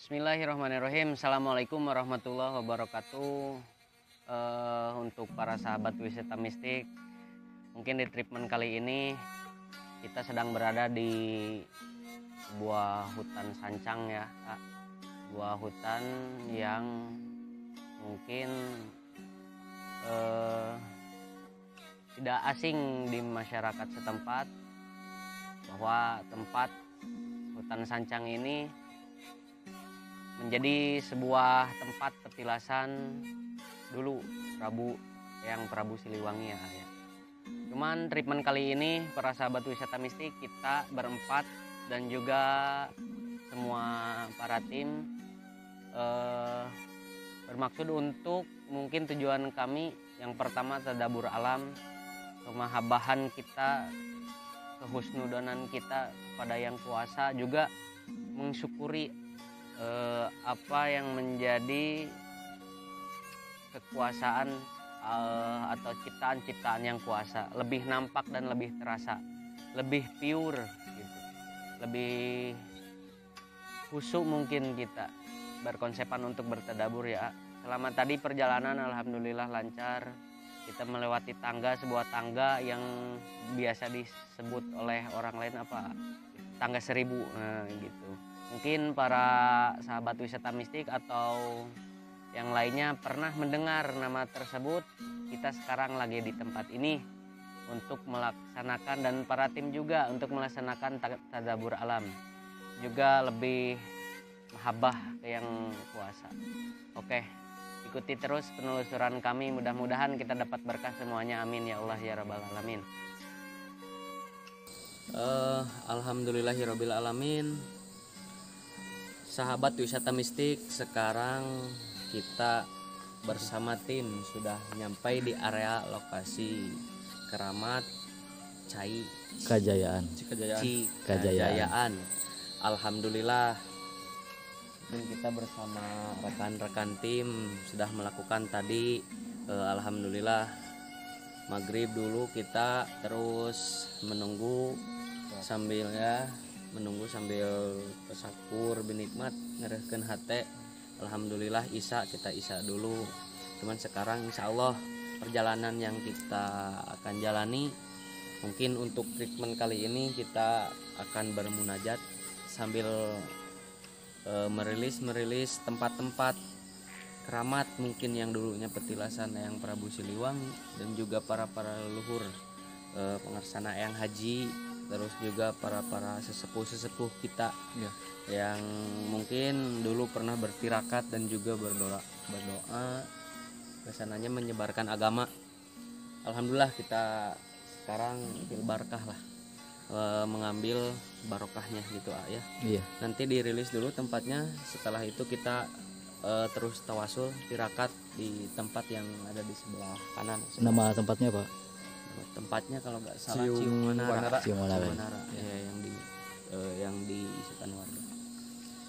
Bismillahirrahmanirrahim. Assalamualaikum warahmatullahi wabarakatuh. Untuk para sahabat wisata mistik, mungkin di treatment kali ini kita sedang berada di sebuah hutan sancang ya, Kak. Sebuah hutan yang mungkin tidak asing di masyarakat setempat, bahwa tempat hutan sancang ini menjadi sebuah tempat petilasan dulu Prabu Siliwangi ya. Cuman treatment kali ini para sahabat wisata mistik, kita berempat dan juga semua para tim bermaksud untuk, mungkin tujuan kami yang pertama tadabbur alam, kemahabahan kita, kehusnudonan kita kepada yang kuasa, juga mensyukuri apa yang menjadi kekuasaan atau ciptaan-ciptaan yang kuasa, lebih nampak dan lebih terasa, lebih pure gitu, lebih khusyuk mungkin kita berkonsepan untuk bertadabur ya. Selama tadi perjalanan alhamdulillah lancar, kita melewati sebuah tangga yang biasa disebut oleh orang lain apa, tangga 1000, nah gitu. Mungkin para sahabat wisata mistik atau yang lainnya pernah mendengar nama tersebut. Kita sekarang lagi di tempat ini untuk melaksanakan, dan para tim juga untuk melaksanakan tadabbur alam, juga lebih mahabbah ke yang kuasa. Oke, ikuti terus penelusuran kami, mudah-mudahan kita dapat berkah semuanya, amin ya Allah ya rabbal alamin. Alhamdulillahirabbil alamin. Sahabat wisata mistik, sekarang kita bersama tim sudah nyampai di area lokasi Keramat Cai Kajayaan. Cikajayaan. Alhamdulillah, dan kita bersama rekan-rekan tim sudah melakukan tadi alhamdulillah maghrib dulu kita terus menunggu sambil pesakur binikmat ngerehkeun hate. Alhamdulillah kita isya dulu. Cuman sekarang insya Allah perjalanan yang kita akan jalani, mungkin untuk treatment kali ini kita akan bermunajat sambil merilis tempat-tempat keramat mungkin yang dulunya petilasan Eyang Prabu Siliwangi, dan juga para leluhur pengersana Eyang Haji, terus juga para sesepuh kita yang mungkin dulu pernah bertirakat dan juga berdoa kesananya menyebarkan agama. Alhamdulillah kita sekarang barokah lah, mengambil barokahnya gitu ya. Iya. Nanti dirilis dulu tempatnya, setelah itu kita terus tawasul tirakat di tempat yang ada di sebelah kanan. Nama tempatnya Pak? Tempatnya kalau nggak salah Cium Wanara. Ya, yang diisikan warga.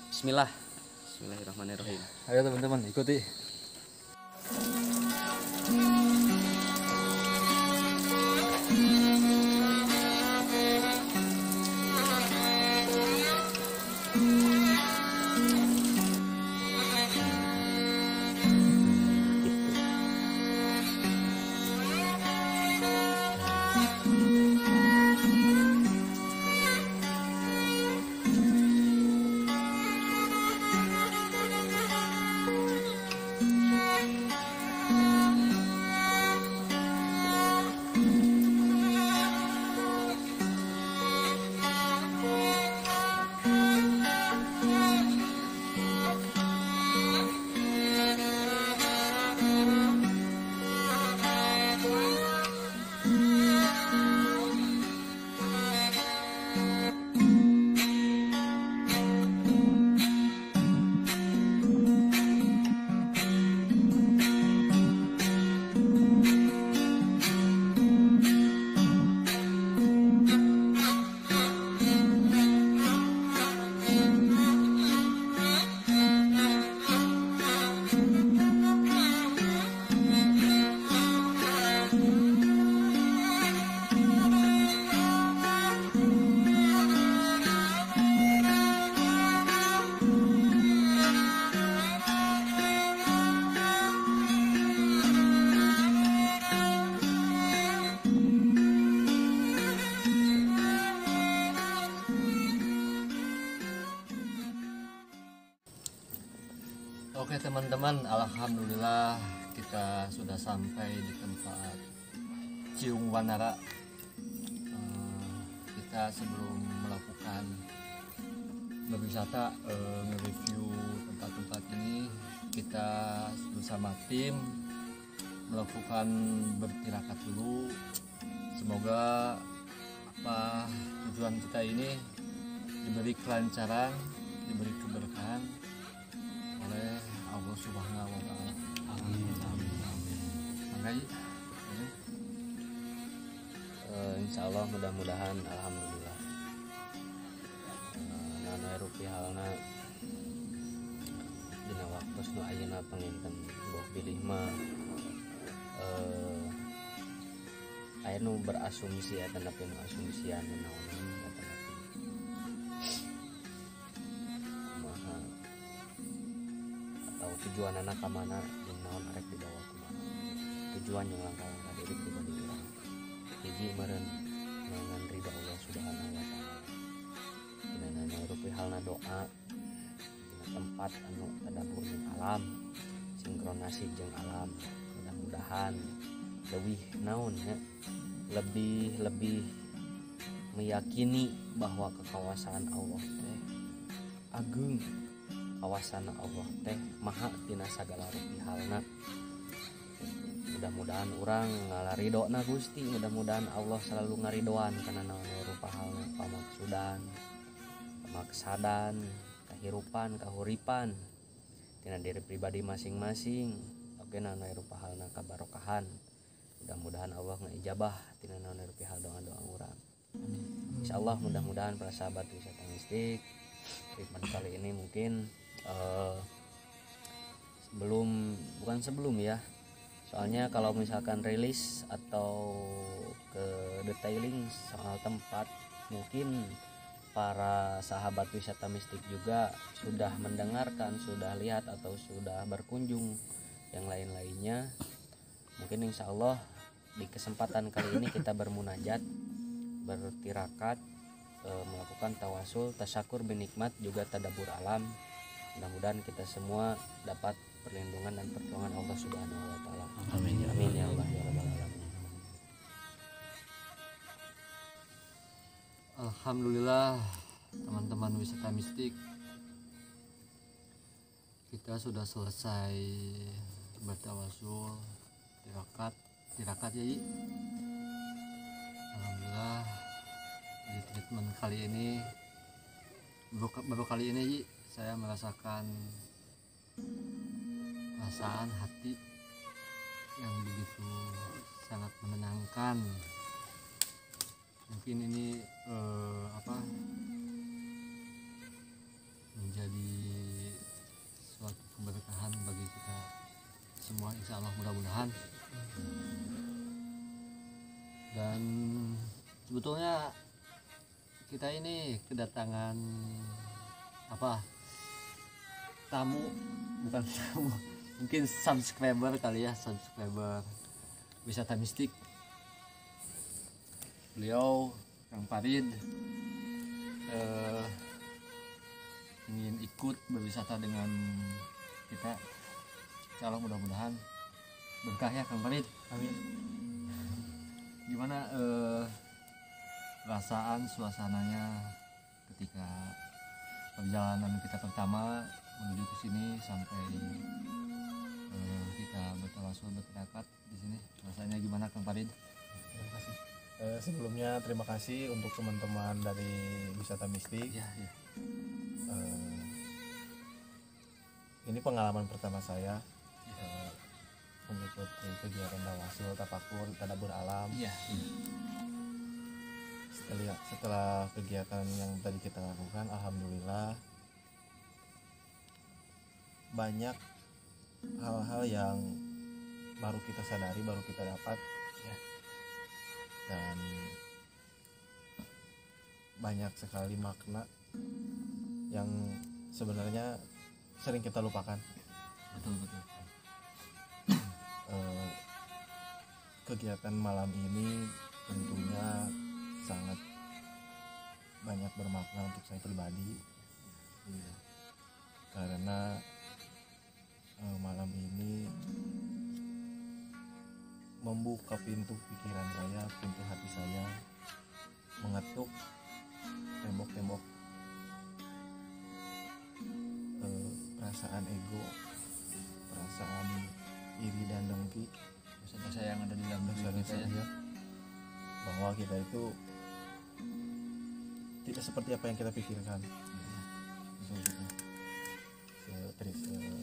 Bismillahirrahmanirrahim. Ayo teman-teman ikuti. Oke teman-teman, alhamdulillah kita sudah sampai di tempat Cium Wanara. Kita sebelum melakukan berwisata, nge-review tempat-tempat ini, kita bersama tim melakukan bertirakat dulu. Semoga tujuan kita ini diberi kelancaran, diberi keberkahan oleh Allah Subhanahu wa Ta'ala. Amin. Insya Allah mudah-mudahan alhamdulillah nana rupihalna dina waktu nu ayeuna panginten boh pilih mah aya nu berasumsi eta tapi nu asumsian naonan eta kumaha atau tujuan anak ka mana yang naon arek dibawa kumaha tujuan yang langkah-langkah diri pribadi urang hiji meureun ngan ridho Allah Subhanahu wa Ta'ala. Dina rupihalna doa dina tempat anu tadabur jeung alam, sinkronasi jeung alam. Mudah-mudahan lebih naonnya lebih meyakini bahwa kekawasan Allah teh agung, kawasan Allah teh maha tina sagala rupihalna. Mudah-mudahan orang ngalaridona Gusti, mudah-mudahan Allah selalu ngaridoan karena naon rupa halna pamaksudan, pamaksadan, kahirupan, kahuripan tina diri pribadi masing-masing. Oke mungkin anu rupa halna kabarokahan. Mudah-mudahan Allah ngijabah tina naon rupa hal doa-doa urang. Insyaallah mudah-mudahan para sahabat wisata mistik treatment kali ini mungkin sebelum ya, soalnya kalau misalkan rilis atau ke detailing soal tempat mungkin para sahabat wisata mistik juga sudah mendengarkan, sudah lihat atau sudah berkunjung yang lain-lainnya. Mungkin insya Allah di kesempatan kali ini kita bermunajat, bertirakat, melakukan tawasul, tasyakur binikmat, juga tadabbur alam. Mudah-mudahan kita semua dapat perlindungan dan pertolongan Allah Subhanahu wa taala. Amin. Amin ya Allah ya rabbal alamin. Alhamdulillah teman-teman wisata mistik, kita sudah selesai bertawasul, tirakat ya Yi. Alhamdulillah di treatment kali ini baru kali ini Yi, saya merasakan perasaan hati yang begitu sangat menenangkan. Mungkin ini menjadi suatu keberkahan bagi kita semua, insya Allah, mudah-mudahan. Dan sebetulnya kita ini kedatangan tamu, bukan tamu, mungkin subscriber kali ya, subscriber wisata mistik. Beliau Kang Farid ingin ikut berwisata dengan kita. Insya Allah mudah-mudahan berkah ya Kang Farid. Amin. Gimana perasaan suasananya ketika perjalanan kita pertama menuju ke sini sampai kita bertawasul, bertirakat di sini? Rasanya gimana Kang Farid? Terima kasih. Sebelumnya terima kasih untuk teman-teman dari wisata mistik. Ya. Ini pengalaman pertama saya mengikuti kegiatan tawasul, tafakur, tadabbur alam. Iya. Setelah kegiatan yang tadi kita lakukan, alhamdulillah banyak hal-hal yang baru kita sadari, baru kita dapat, ya. Dan banyak sekali makna yang sebenarnya sering kita lupakan. Betul. Kegiatan malam ini tentunya sangat banyak bermakna untuk saya pribadi, karena malam ini membuka pintu pikiran saya, pintu hati saya, mengetuk tembok-tembok perasaan ego, perasaan iri dan dengki, Dosa-dosa yang ada di dalam diri dosa-dosa kita ya. bahwa kita itu tidak seperti apa yang kita pikirkan.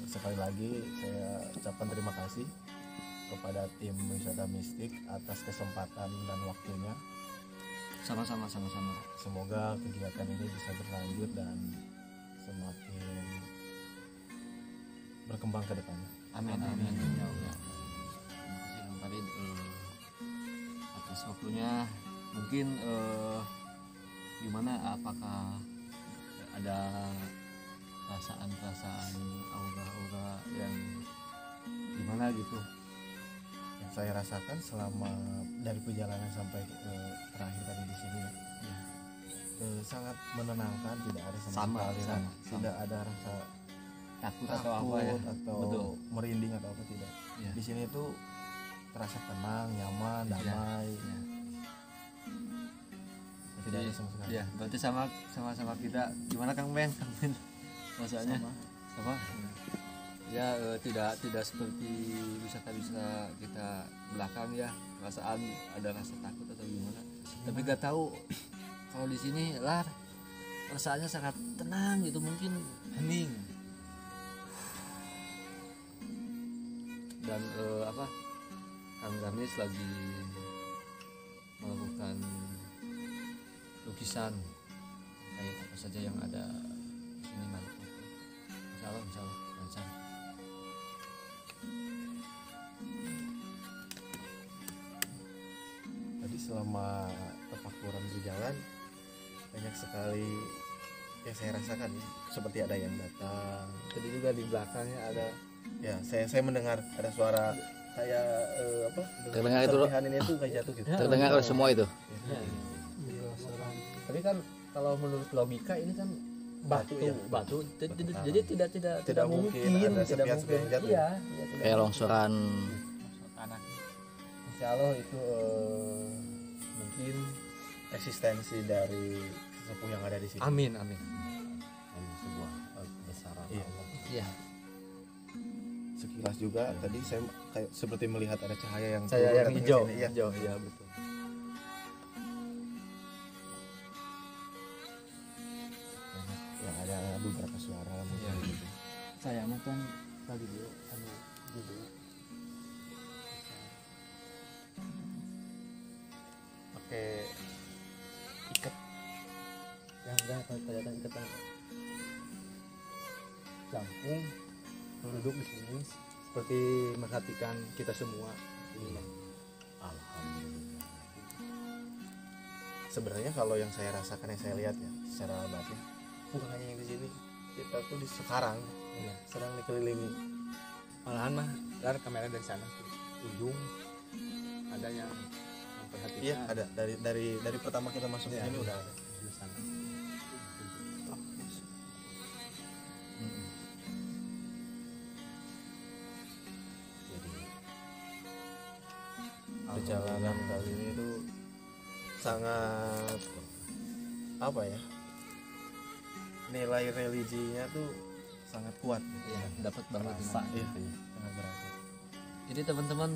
Sekali lagi saya ucapkan terima kasih kepada tim wisata mistik atas kesempatan dan waktunya. Sama-sama. Semoga kegiatan ini bisa berlanjut dan semakin berkembang ke depannya. Amin. Ya Allah. Terima kasih Kang Farid atas waktunya. Mungkin gimana, apakah ada perasaan aura-aura yang gimana gitu Yang saya rasakan selama dari perjalanan sampai terakhir tadi di sini, sangat menenangkan, tidak ada Sama. tidak ada rasa takut atau apa ya? atau Betul. merinding atau apa, tidak. Ya. Di sini tuh terasa tenang, nyaman, damai. Ya. Tidak ada sama sekali. Ya, berarti sama kita. Gimana Kang Ben? Rasanya sama. Ya, tidak seperti wisata-wisata kita belakang ya. Perasaan ada rasa takut atau gimana. Tapi gak tahu kalau di sini perasaannya sangat tenang gitu, mungkin hening. dan apa, Kang Darnis lagi melakukan lukisan kayak apa saja yang ada di sini Maluku. Insya Allah lancar. Tadi selama tapakuran berjalan banyak sekali yang saya rasakan ya, seperti ada yang datang. Tadi juga di belakangnya ada Ya, saya mendengar ada suara kayak apa? Terdengar itu loh. serpihan ini tuh kayak jatuh gitu. Terdengar oleh semua itu. tapi kan kalau menurut logika ini kan batu Batu, ya. batu jadi tidak mungkin mungkin ada tidak serpihan-serpihan mungkin jatuh. iya ya, tidak Kayak longsoran. tanah. Insya Allah itu mungkin Eksistensi dari sesepuh yang ada di sini. amin Ini sebuah kebesaran Iya. Allah. iya Sekilas juga tadi saya kayak seperti melihat ada cahaya yang saya turun yang datang ke hijau sini. Iya. hijau iya betul. Ya, ada beberapa suara mungkin Iya. gitu. Saya mah kan tadi dulu dulu Pakai ikat yang enggak kelihatan ikatan jangkung duduk di sini seperti memperhatikan kita semua. Alhamdulillah. Sebenarnya kalau yang saya rasakan, yang saya lihat ya secara batin, bukan hanya yang di sini, kita tuh di sekarang Iya. sedang dikelilingi. Malahan mah dari kamera dari sana tuh ujung ada yang memperhatikan. Iya, ada dari pertama kita masuk Iya. sini udah ada. Di sana. Jadi Perjalanan kali ini tuh sangat apa ya, nilai religinya tuh sangat kuat. Iya, dapat banget ini. Iya, sangat berasa. Jadi teman-teman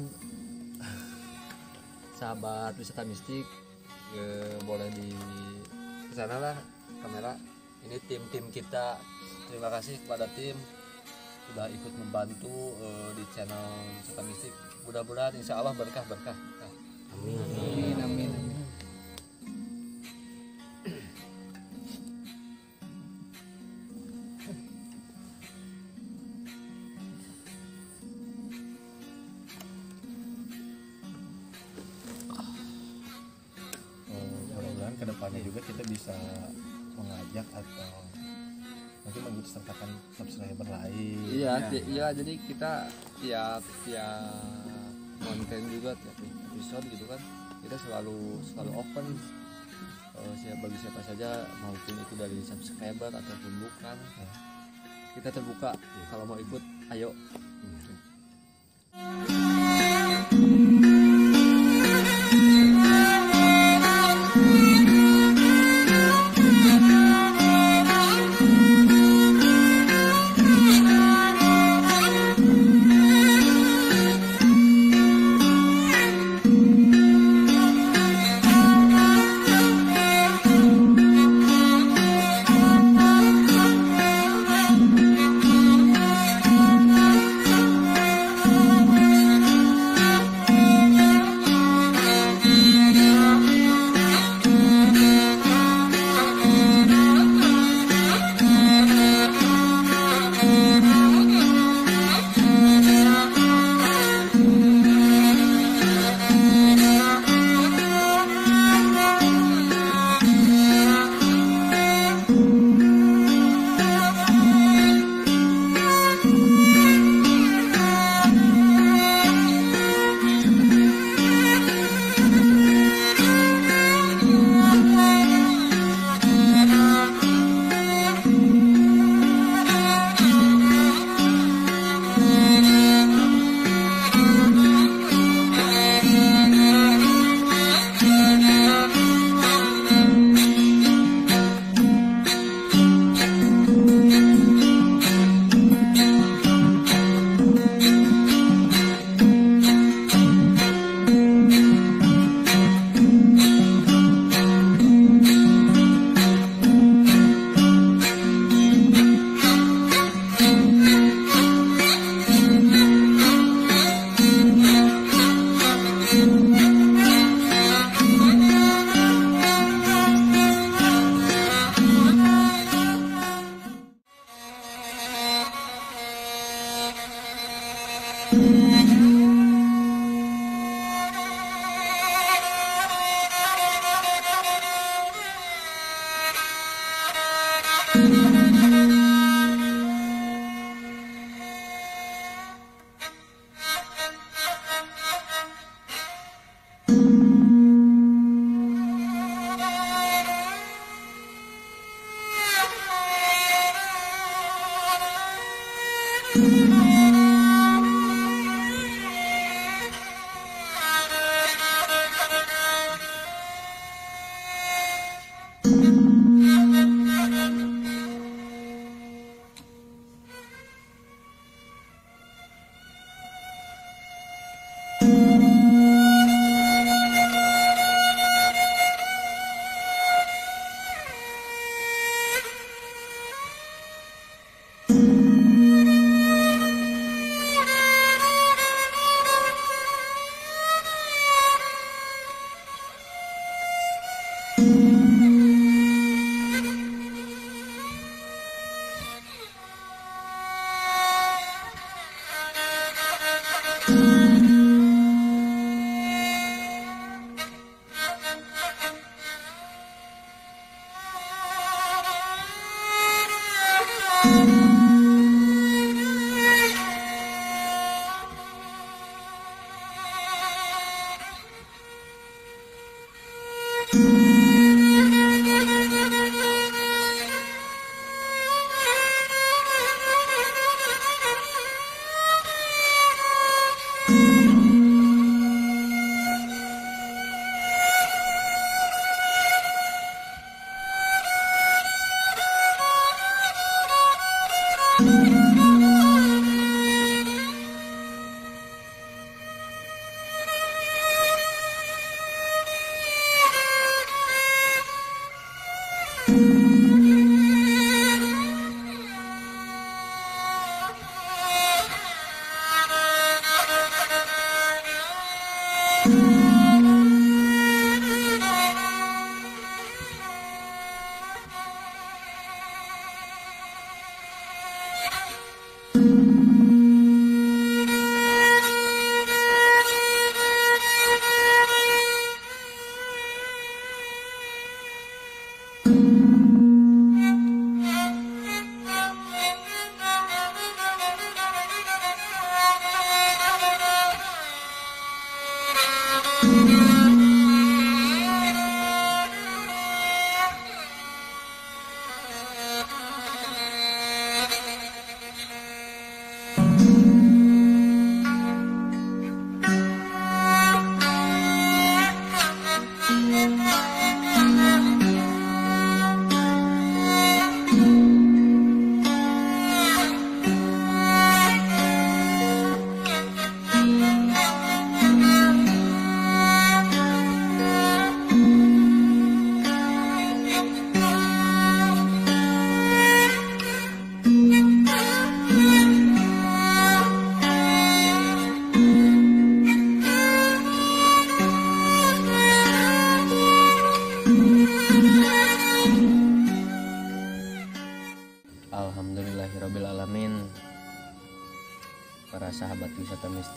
sahabat wisata mistik boleh di kesana lah kamera. Ini tim kita, terima kasih kepada tim sudah ikut membantu di channel wisata mistik. Mudah-mudahan insya Allah berkah. Amin. Mudah-mudahan kedepannya juga kita bisa mengajak atau mungkin mengikut sertakan subscriber lain. Iya, jadi kita tiap konten juga tiap episode gitu kan kita selalu open bagi siapa saja maupun itu dari subscriber ataupun bukan kita terbuka kalau mau ikut ayo.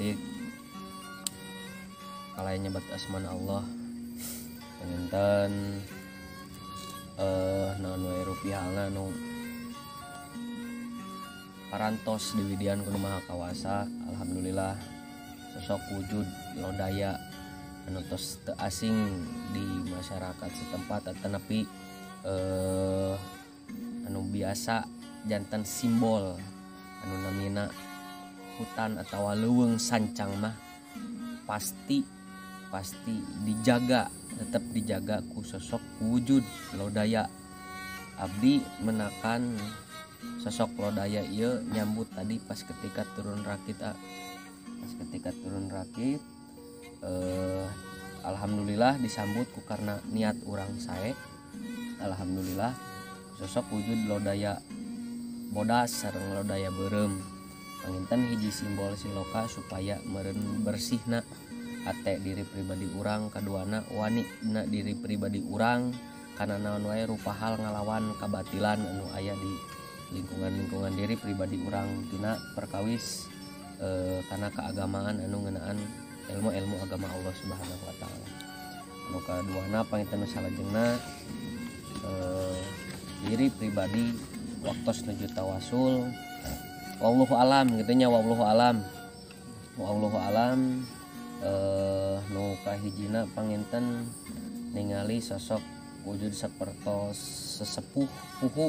mistik kalanya nyebat asman Allah panginten naon wae rupiahna nu parantos di widian kudu Maha Kawasa. Alhamdulillah sosok wujud lodaya anu tos teu asing di masyarakat setempat tetapi anu biasa jantan simbol anu namina hutan atau leuweung sancang mah pasti dijaga, tetap dijaga ku sosok wujud lodaya. Abdi menakan sosok lodaya ieu nyambut tadi pas ketika turun rakit alhamdulillah disambut ku karena niat urang sae. Alhamdulillah sosok wujud lodaya bodas sareng lodaya beureum panginten hiji simbol siloka supaya meureun bersihna ate diri pribadi urang, kaduana wani na diri pribadi urang kana naon wae rupa hal ngalawan kabatilan anu aya di lingkungan diri pribadi urang tina perkawis kana keagamaan anu ngeunaan ilmu agama Allah Subhanahu wa taala. Anu kaduana panginten salajengna diri pribadi waktos nuju tawasul wallahu alam gitu nya, wallahu alam nu kahijina panginten ningali sosok wujud sapertos sesepuh puhu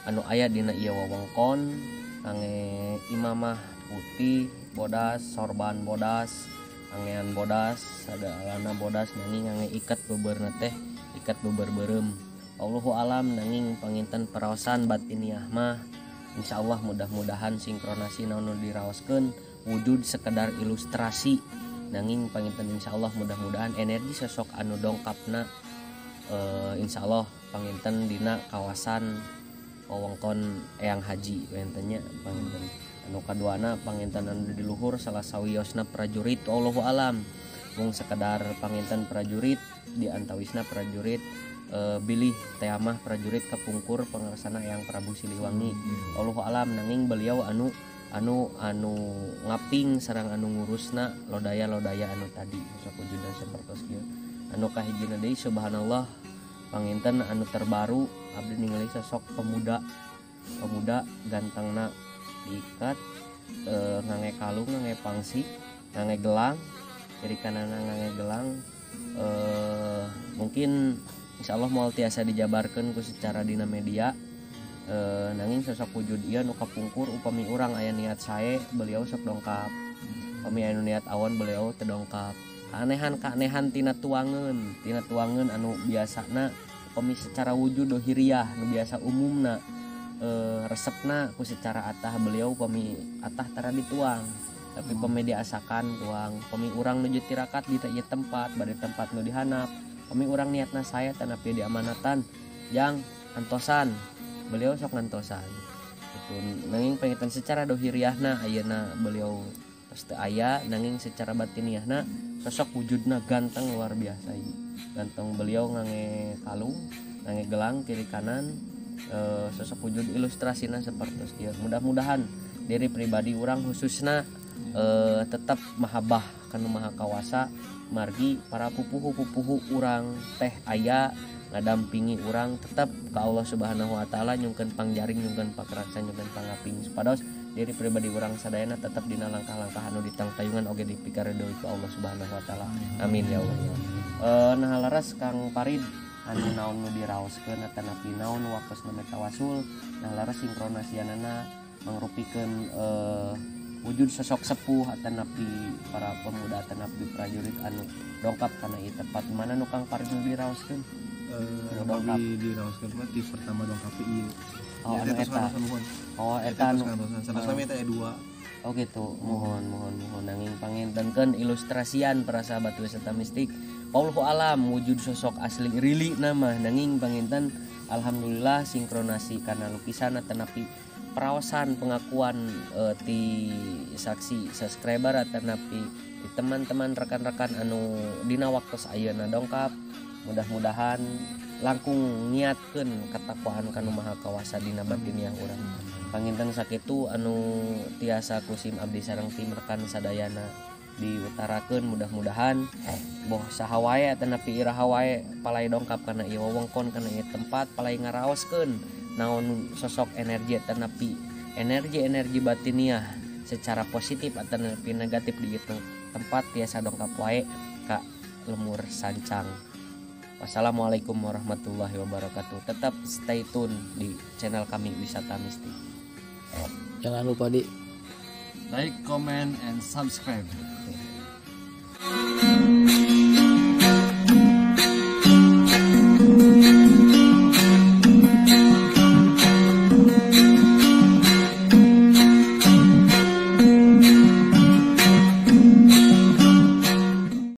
anu aya dina ieu wewengkon ange imamah putih bodas sorban bodas angean bodas sadayana bodas nanging ange ikat beberna teh ikat beber beureum. Allahu alam nanging panginten paraosan batiniah mah insyaallah mudah-mudahan sinkronasi naon diraoskeun wujud sekedar ilustrasi nanging panginten insyaallah mudah-mudahan energi sosok anu dongkapna insyaallah panginten dina kawasan wewengkon Eyang Haji pangintennya panginten anu kaduana panginten anu di luhur salah sawiosna prajurit Allahu alam mung sekedar panginten prajurit di antawisna prajurit bilih teamah prajurit kapungkur pangarsana Eyang Prabu Siliwangi Allahu alam nanging beliau anu ngaping sareng anu ngurusna lodaya anu tadi sosok wujudan sapertos kieu. Anu kahijina deui subhanallah panginten anu terbaru abdi ningali sosok pemuda gantengna diikat ngange kalung ngange pangsi ngange gelang kiri kanana ngange gelang mungkin insyaallah moal tiasa dijabarkeun ku secara dina media. Nanging sosok wujud ieu nu kapungkur upami urang aya niat sae beliau sok dongkap, upami aya niat awan beliau teu dongkap. Kanehan tina tuangeun anu biasana upami secara wujud dohiriyah nu biasa umumna resepna ku secara atah beliau upami atah tara dituang tapi upami diasakan tuang upami urang nuju tirakat di ieu tempat bade tempat nu dihanap upami urang niatna sae tanapi diamanatan jang antosan beliau sok ngantosan itu nanging panginten secara dohiriyahna ayeuna beliau pasti aya nanging secara batiniahna sosok wujudna ganteng luar biasa ganteng beliau ngange kalung ngange gelang kiri kanan sosok wujud ilustrasina seperti ieu mudah-mudahan diri pribadi urang khususna tetap mahabbah kana Maha Kawasa margi para pupuhu urang teh aya ngadampingi urang tetap ka Allah Subhanahu wa taala nyungkeun pangjaring nyungkeun pakraksa nyungkeun pangaping supados diri pribadi urang sadayana tetap dina langkah-langkah anu ditangtayungan oge dipikaredowi ku Allah Subhanahu wa taala. Amin ya Allah. Nah laras Kang Farid anu naon nu diraoskeun atanapi naon waktosna tawasul nah laras sinkronasianana mangrupikeun wujud sosok sepuh atanapi para pemuda atanapi prajurit anu dongkap kana ieu tempat mana nu Kang Farid nu diraoskeun diraoskeun mah ti pertama dongkap ieu. Oh anu eta. Oh eta anu sama eta dua. Oh gitu. Mohon nanging pangintenkeun ilustrasian para sahabat wisata mistik. Wallahu alam wujud sosok asli rili nama nanging panginten alhamdulillah sinkronasi kana lukisan atanapi perawasan pengakuan ti saksi subscriber atanapi di teman-teman rekan-rekan anu dina waktos ayeuna dongkap mudah-mudahan langkung niatkeun katakwaan kana Maha Kawasa dina batiniah urang panginten sakitu anu tiasa kusim abdi sareng tim rekan sadayana diutarakeun mudah-mudahan boh saha wae tenapi iraha wae palai dongkap kana ieu wewengkon kana ieu tempat palai ngaraoskeun naon sosok energi tenapi energi batiniah secara positif atau tenapi negatif di itu tempat tiasa dongkap wae ka lemur sancang. Wassalamualaikum warahmatullahi wabarakatuh. Tetap stay tune di channel kami Wisata Mistik. Jangan lupa di like, comment, and subscribe.